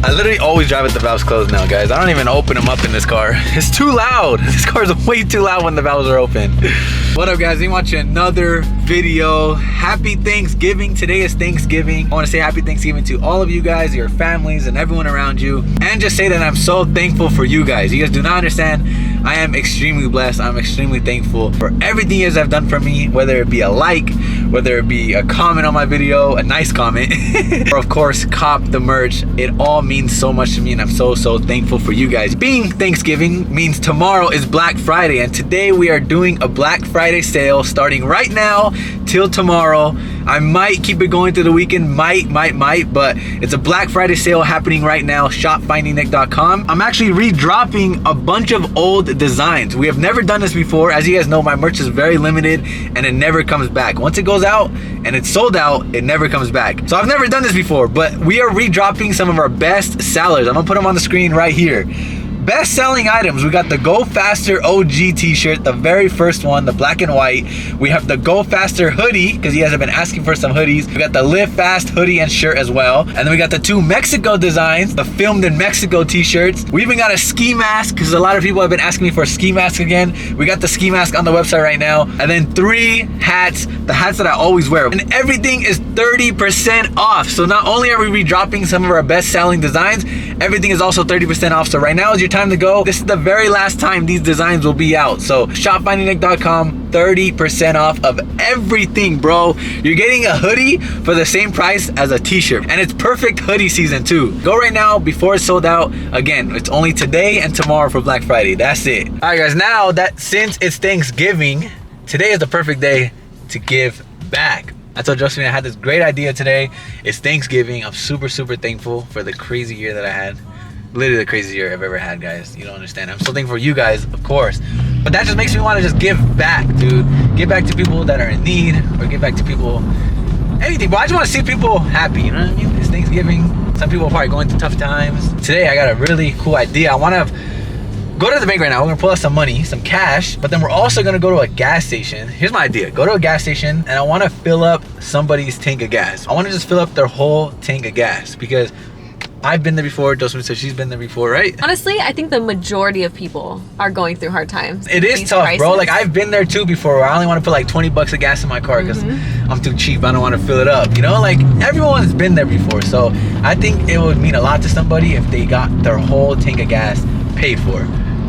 I literally always drive with the valves closed now, guys. I don't even open them up in this car. It's too loud. This car is way too loud when the valves are open. What up, guys? We watching another video. Happy Thanksgiving. Today is Thanksgiving. I want to say happy Thanksgiving to all of you guys, your families, and everyone around you. And just say that I'm so thankful for you guys. You guys do not understand. I am extremely blessed. I'm extremely thankful for everything you guys have done for me, whether it be a like, whether it be a comment on my video, a nice comment, or of course, cop the merch. It all means so much to me, and I'm so thankful for you guys. Being Thanksgiving means tomorrow is Black Friday, and today we are doing a Black Friday sale starting right now till tomorrow. I might keep it going through the weekend, might, but it's a Black Friday sale happening right now. Shop findingnick.com. I'm actually redropping a bunch of old designs. We have never done this before. As you guys know, my merch is very limited and it never comes back. Once it goes out and it's sold out, it never comes back. So I've never done this before, but we are redropping some of our best sellers. I'm gonna put them on the screen right here. Best selling items, we got the Go Faster OG t-shirt, the very first one, the black and white. We have the Go Faster hoodie, because you guys have been asking for some hoodies. We got the Live Fast hoodie and shirt as well. And then we got the two Mexico designs, the Filmed in Mexico t-shirts. We even got a ski mask, because a lot of people have been asking me for a ski mask again. We got the ski mask on the website right now. And then 3 hats, the hats that I always wear. And everything is 30% off. So not only are we redropping some of our best selling designs, everything is also 30% off. So right now is your time to go. This is the very last time these designs will be out. So shop findingnick.com, 30% off of everything, bro. You're getting a hoodie for the same price as a t-shirt, and it's perfect hoodie season too. Go right now before it's sold out. Again, it's only today and tomorrow for Black Friday. That's it. All right, guys, now that since it's Thanksgiving, today is the perfect day to give back. I told Josephine I had this great idea today. It's Thanksgiving. I'm super thankful for the crazy year that I had. Literally the craziest year I've ever had, guys. You don't understand. I'm so thankful for you guys, of course. But that just makes me want to just give back, dude. Give back to people that are in need, or give back to people, anything. But I just want to see people happy, you know what I mean? It's Thanksgiving. Some people are probably going through tough times. Today, I got a really cool idea. I want to go to the bank right now. We're going to pull out some money, some cash, but then we're also going to go to a gas station. Here's my idea. Go to a gas station, and I want to fill up somebody's tank of gas. I want to just fill up their whole tank of gas, because I've been there before. Josephine said she's been there before, right? Honestly, I think the majority of people are going through hard times. It is tough, prices. Bro. Like, I've been there too before, where I only want to put like 20 bucks of gas in my car because I'm too cheap. I don't want to fill it up. You know, like, everyone's been there before. So I think it would mean a lot to somebody if they got their whole tank of gas paid for.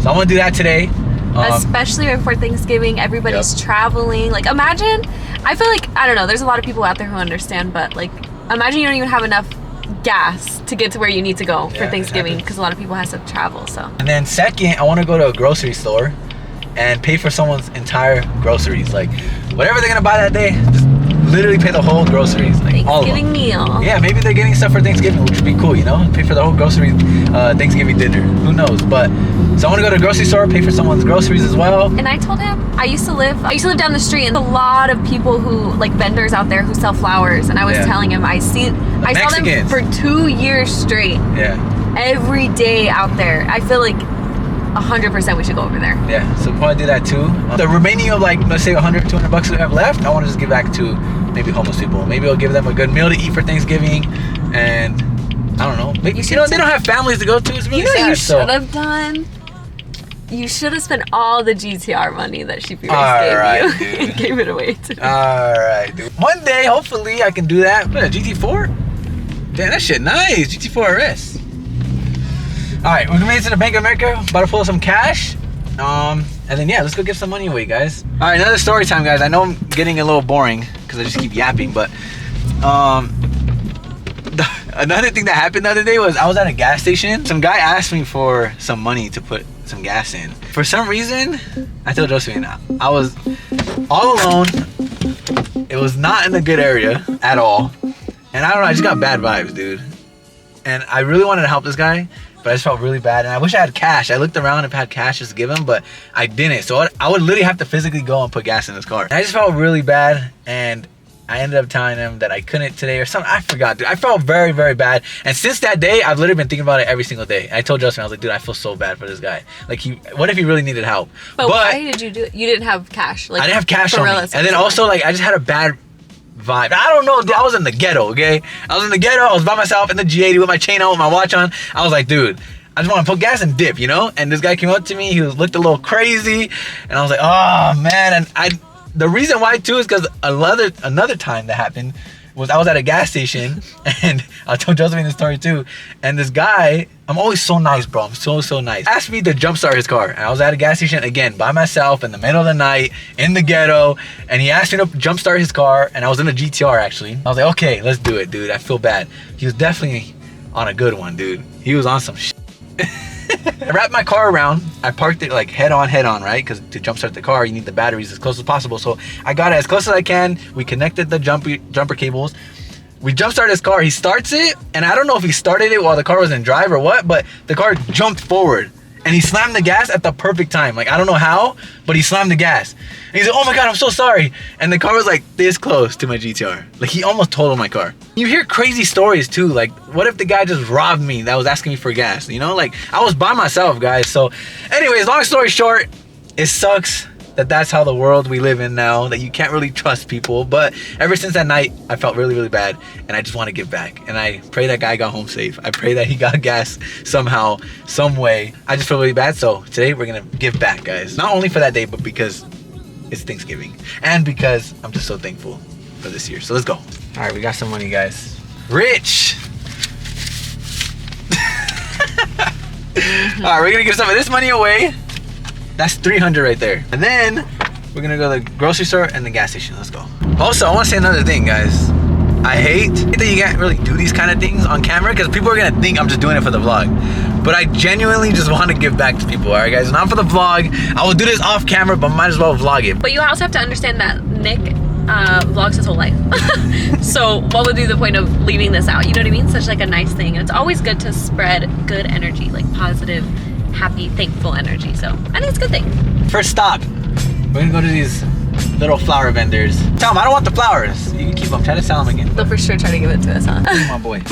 So I'm gonna do that today. Especially before Thanksgiving, everybody's traveling. Like, imagine, I feel like, I don't know, there's a lot of people out there who understand, but like, imagine you don't even have enough gas to get to where you need to go for Thanksgiving, because a lot of people have to travel. So, and then second, I want to go to a grocery store and pay for someone's entire groceries. Like, whatever they're gonna buy that day, just literally pay the whole groceries, like all of them. Thanksgiving meal. Yeah, maybe they're getting stuff for Thanksgiving, which would be cool, you know? Pay for the whole grocery Thanksgiving dinner. Who knows? But so I want to go to a grocery store, pay for someone's groceries as well. And I told him I used to live down the street, and a lot of people who, like, vendors out there who sell flowers, and I was telling him I saw them for 2 years straight. Yeah. Every day out there. I feel like 100% we should go over there. Yeah, so probably do that too. The remaining of, like, let's say 100, 200 bucks we have left, I want to just give back to maybe homeless people. Maybe I'll give them a good meal to eat for Thanksgiving, and I don't know. Maybe, you know, they don't have families to go to. It's really sad. You should have done. You should have spent all the GTR money that she gave you. And gave it away to me. Alright, dude. One day, hopefully, I can do that. What, a GT4? Damn, that shit nice. GT4 RS. Alright, we're gonna make it to the Bank of America. About to pull out some cash. And then, yeah, let's go give some money away, guys. Alright, another story time, guys. I know I'm getting a little boring because I just keep yapping, but another thing that happened the other day was I was at a gas station. Some guy asked me for some money to put some gas in. For some reason, I told Josephine, I was all alone. It was not in a good area at all. And I don't know, I just got bad vibes, dude. And I really wanted to help this guy, but I just felt really bad. And I wish I had cash. I looked around and had cash just to give him, but I didn't. So I would literally have to physically go and put gas in his car. And I just felt really bad, and I ended up telling him that I couldn't today or something. I forgot, dude. I felt very bad. And since that day, I've literally been thinking about it every single day. And I told Justin, I was like, dude, I feel so bad for this guy. Like, what if he really needed help? But why did you do it? You didn't have cash. Like, I didn't have cash on me. And then also, like, I just had a bad vibe. I don't know, dude. I was in the ghetto, okay? I was in the ghetto. I was by myself in the G80 with my chain on, with my watch on. I was like, dude, I just want to put gas and dip, you know? And this guy came up to me. He looked a little crazy. And I was like, oh, man. And the reason why, too, is because another time that happened was I was at a gas station. And I told Josephine this story, too. And this guy, I'm always so nice, bro. I'm so nice. Asked me to jumpstart his car. And I was at a gas station, again, by myself in the middle of the night, in the ghetto. And he asked me to jumpstart his car. And I was in a GTR, actually. I was like, okay, let's do it, dude. I feel bad. He was definitely on a good one, dude. He was on some shit. I wrapped my car around. I parked it like head on, right? Because to jumpstart the car, you need the batteries as close as possible. So I got it as close as I can. We connected the jumper cables. We jumpstarted his car. He starts it, and I don't know if he started it while the car was in drive or what, but the car jumped forward. And he slammed the gas at the perfect time. Like, I don't know how, but he slammed the gas. And he's like, oh my God, I'm so sorry. And the car was like this close to my GTR. Like, he almost totaled my car. You hear crazy stories too. Like, what if the guy just robbed me that was asking me for gas? You know, like, I was by myself, guys. So anyways, long story short, it sucks that that's how the world we live in now, that you can't really trust people. But ever since that night, I felt really bad, and I just want to give back. And I pray that guy got home safe. I pray that he got gas somehow, some way. I just feel really bad. So today we're gonna give back, guys. Not only for that day, but because it's Thanksgiving, and because I'm just so thankful for this year. So let's go. All right, we got some money, guys. Rich. All right, we're gonna give some of this money away. That's 300 right there. And then we're gonna go to the grocery store and the gas station. Let's go. Also, I want to say another thing, guys. I hate that you can't really do these kind of things on camera because people are gonna think I'm just doing it for the vlog. But I genuinely just want to give back to people, all right, guys? Not for the vlog. I will do this off camera, but might as well vlog it. But you also have to understand that Nick vlogs his whole life. So what would be the point of leaving this out? You know what I mean? Such like a nice thing. And it's always good to spread good energy, like positive, happy, thankful energy. So I think it's a good thing. First stop, we're gonna go to these little flower vendors. Tell them I don't want the flowers. You can keep them. Try to sell them again. They'll for sure try to give it to us, huh? My boy.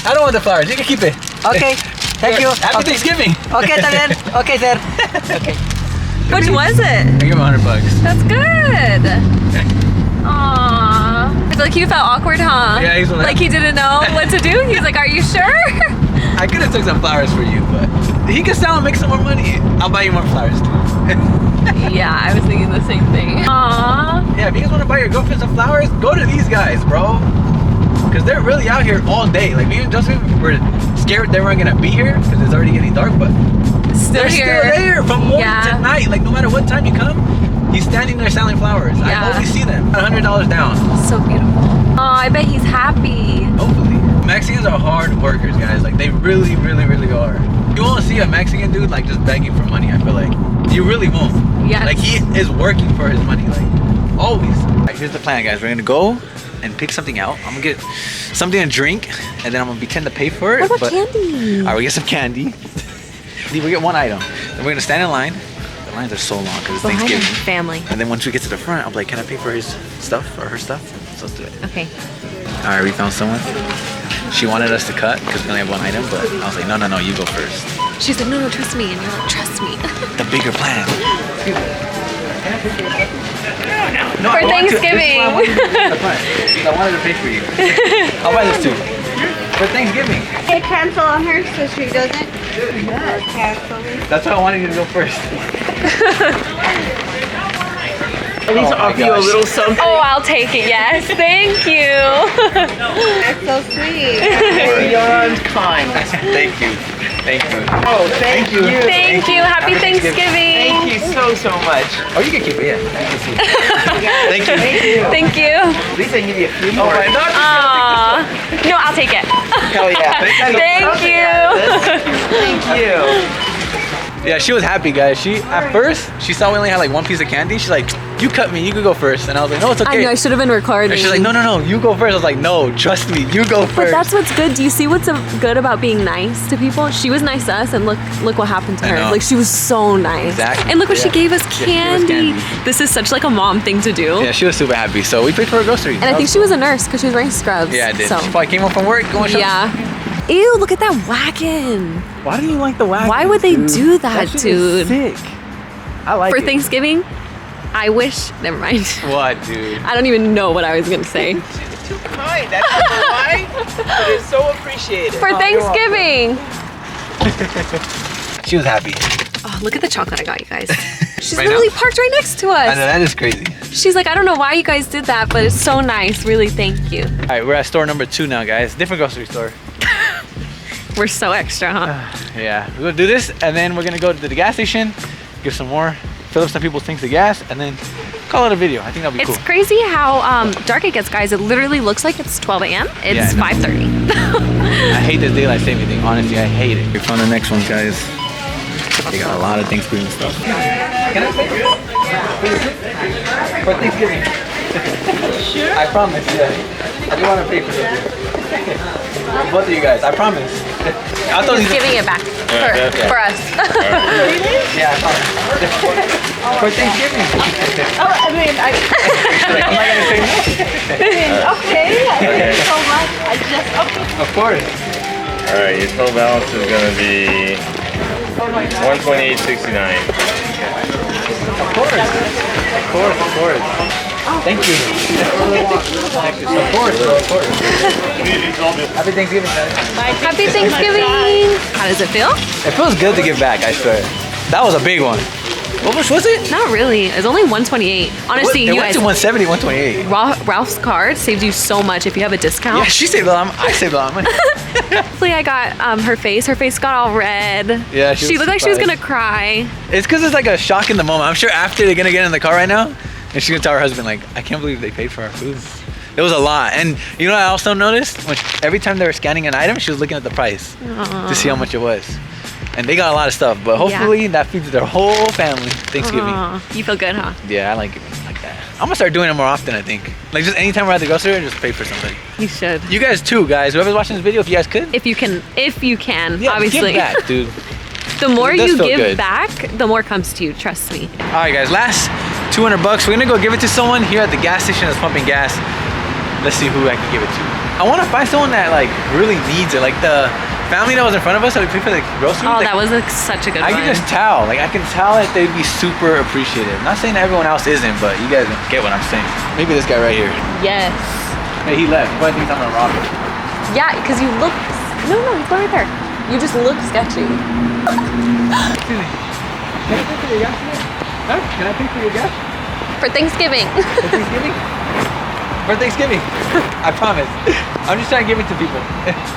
I don't want the flowers. You can keep it. Okay. Thank you. Happy Thanksgiving. Okay, también. Okay, sir. Okay. Which was it? I give him $100. That's good. Aww. I feel like he felt awkward, huh? Yeah, he's like he didn't know what to do. He's like, are you sure? I could have took some flowers for you, but he can sell and make some more money. I'll buy you more flowers too. Yeah, I was thinking the same thing. Aww. Yeah, if you guys want to buy your girlfriend some flowers, go to these guys, bro. Because they're really out here all day. Like, me and Justin were scared they weren't going to be here because it's already getting dark, but they're still there from morning to night. Like, no matter what time you come, he's standing there selling flowers. Yeah. I always see them. $100 down. So beautiful. Oh, I bet he's happy. Hopefully. Mexicans are hard workers, guys. Like, they really are. You won't see a Mexican dude, like, just begging for money, I feel like. You really won't. Yeah. Like, he is working for his money, like, always. All right, here's the plan, guys. We're going to go and pick something out. I'm going to get something to drink, and then I'm going to pretend to pay for it. What about candy? All right, we get some candy. We get one item. Then we're going to stand in line. The lines are so long because it's Thanksgiving. Family. And then once we get to the front, I'm like, can I pay for his stuff or her stuff? So let's do it. Okay. All right, we found someone. She wanted us to cut because we only have one item, but I was like, no, you go first. She's like, no, trust me. And you're like, trust me. The bigger plan. No, for Thanksgiving. I wanted to pay for you. I'll buy this too. For Thanksgiving. Hey, cancel on her so she doesn't cancel me. That's why I wanted you to go first. At least offer you a little something. Oh, I'll take it. Yes, thank you. That's so sweet. Beyond kind. Thank you. Oh, thank you. Thank you. Happy Thanksgiving. Thank you so much. Oh, you can keep it, yeah. Thank you. Thank you. At least I give you a few more. No, I'll take it. Hell yeah. Thank you. Thank you. Yeah, she was happy, guys. At first, she saw we only had like one piece of candy. She's like, you cut me, you could go first. And I was like, no, it's okay. I know, I should have been recording. And she's like, no, you go first. I was like, no, trust me, you go first. But that's what's good. Do you see what's good about being nice to people? She was nice to us, and look what happened to her. Like, she was so nice. Exactly. And look what she gave us, candy. She gave us candy. This is such like a mom thing to do. Yeah, she was super happy. So we paid for her groceries. And I think she was a nurse because she was wearing scrubs. Yeah, I did. So. She probably came home from work going shopping. Yeah. Ew, look at that wagon. Why do you like the wagon? Why would they do that, dude? Sick. I like For it. Thanksgiving? I wish. Never mind. What, dude? I don't even know what I was gonna say. She's too kind. I don't know why, but it's so appreciated. For Thanksgiving. She was happy. Oh, look at the chocolate I got you guys. She's Right literally now? parked right next to I know, us. that is crazy. She's like, I don't know why you guys did that, but it's so nice. Really, thank you. All right, we're at store number 2 now, guys. Different grocery store. We're so extra, huh? Yeah, we're gonna do this, and then we're gonna go to the gas station, give some more, fill up some people's tanks of gas, and then call it a video. I think that'll be It's cool. crazy how dark it gets, guys. It literally looks like it's 12 a.m. It's Yeah, I 5:30. I hate this daylight saving thing. Honestly, I hate it. We found the next one, guys. They got a lot of Thanksgiving stuff. Can I pay for Thanksgiving? Sure. I promise. Yeah. I do want to pay for it. Both of you guys. I promise. I thought Just giving it back for us. Yeah, I promise. For Thanksgiving. Oh, I mean, Am I gonna say no? okay. Thank you so much. I just, okay. Of course. All right, your total balance is gonna be 128.69. Of course. Thank you. Of course. Happy Thanksgiving, guys. Happy Thanksgiving. How does it feel? It feels good to give back, I swear. That was a big one. What much was it? Not really. It's only 128. Honestly, it you went guys, to 170, 128. Ralph's card saves you so much if you have a discount. Yeah, she saved a lot. I saved a lot of money. Hopefully I got her face. Her face got all red. Yeah, she was looked like she was surprised. gonna cry. It's because it's like a shock in the moment. I'm sure after they're gonna get in the car right now, and she's gonna tell her husband like, I can't believe they paid for our food. It was a lot. And you know what I also noticed? When every time they were scanning an item, she was looking at the price to see how much it was. And they got a lot of stuff, but hopefully that feeds their whole family Thanksgiving. You feel good, huh? Yeah, I like it like that. I'm gonna start doing it more often, I think. Like just anytime we're at the grocery store, just pay for something. You should. You guys too, guys. Whoever's watching this video, if you guys could. If you can, Yeah, obviously. give back, dude. The more It does you feel give good. back, the more comes to you, trust me. All right, guys, last $200. We're gonna go give it to someone here at the gas station that's pumping gas. Let's see who I can give it to. I wanna find someone that like really needs it. Like the family that was in front of us that we paid for the groceries. Oh, like, that was such a good I one. can just tell. Like I can tell that they'd be super appreciative. Not saying that everyone else isn't, but you guys get what I'm saying. Maybe this guy right here. Yes. Hey, he left. He probably thinks I'm gonna rob him. Yeah, because you look. No, he's not right there. You just look sketchy. Excuse me. Can I pay for your gas today? Huh? Can I pay for your gas? For Thanksgiving. For Thanksgiving? For Thanksgiving. I promise. I'm just trying to give it to people.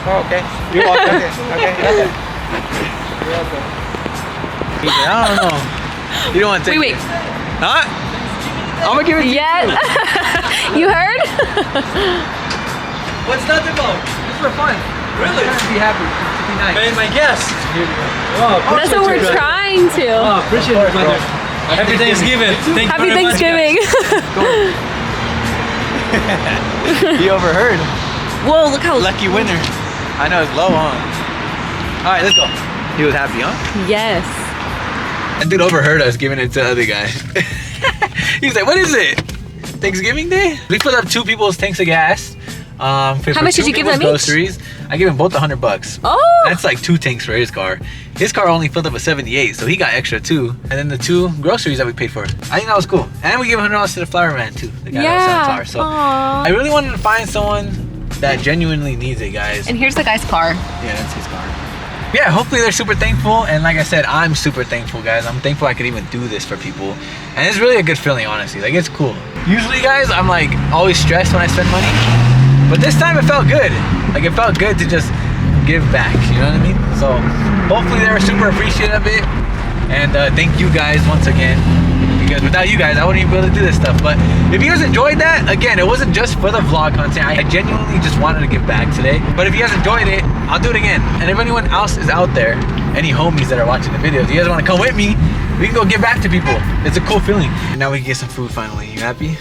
Oh, okay. You're welcome. Okay. You're welcome. I don't know. You don't want to take Wait. it. Huh? I'm gonna give it to you. Yes. You heard? What's that about? It's for fun. Really? I'm trying to be happy. To be nice. Paying my guest. Here we go. Oh, That's what we're trying to. Oh, appreciate it, brother. Happy Thanksgiving. Thank you Happy very much, Thanksgiving. He overheard. Whoa, look how Lucky winner. I know it's low, huh? All right, let's go. He was happy, huh? Yes. That dude overheard us giving it to the other guy. He was like, what is it? Thanksgiving Day? We filled up 2 people's tanks of gas. How much did you give them each? Groceries. I gave him both $100. Oh. That's like 2 tanks for his car. His car only filled up a 78, so he got extra too. And then the 2 groceries that we paid for. I think that was cool. And we gave $100 to the flower man too, the guy that was selling flowers. So Aww. I really wanted to find someone that genuinely needs it, guys. And here's the guy's car. Yeah, that's his car. Yeah, hopefully they're super thankful. And like I said, I'm super thankful, guys. I'm thankful I could even do this for people. And it's really a good feeling, honestly. Like, it's cool. Usually, guys, I'm like always stressed when I spend money. But this time it felt good. Like, it felt good to just give back, you know what I mean? So hopefully they were super appreciative of it. And thank you guys once again. Because without you guys, I wouldn't even be able to do this stuff. But if you guys enjoyed that, again, it wasn't just for the vlog content. I genuinely just wanted to give back today. But if you guys enjoyed it, I'll do it again. And if anyone else is out there, any homies that are watching the videos, you guys want to come with me, we can go give back to people. It's a cool feeling. And now we can get some food finally. You happy?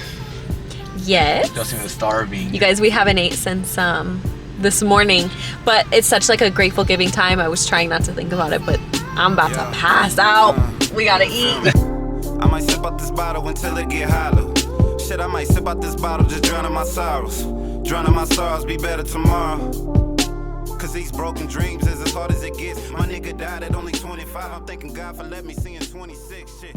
Yes. Don't seem starving. You guys, we haven't ate since this morning, but it's such like a grateful giving time. I was trying not to think about it, but I'm about to pass out. We gotta eat. I might sip out this bottle until it get hollow. Shit, I might sip out this bottle, just drowning my sorrows. Drowning my sorrows, be better tomorrow. Cause these broken dreams is as hard as it gets. My nigga died at only 25. I'm thanking God for letting me see in 26. Shit.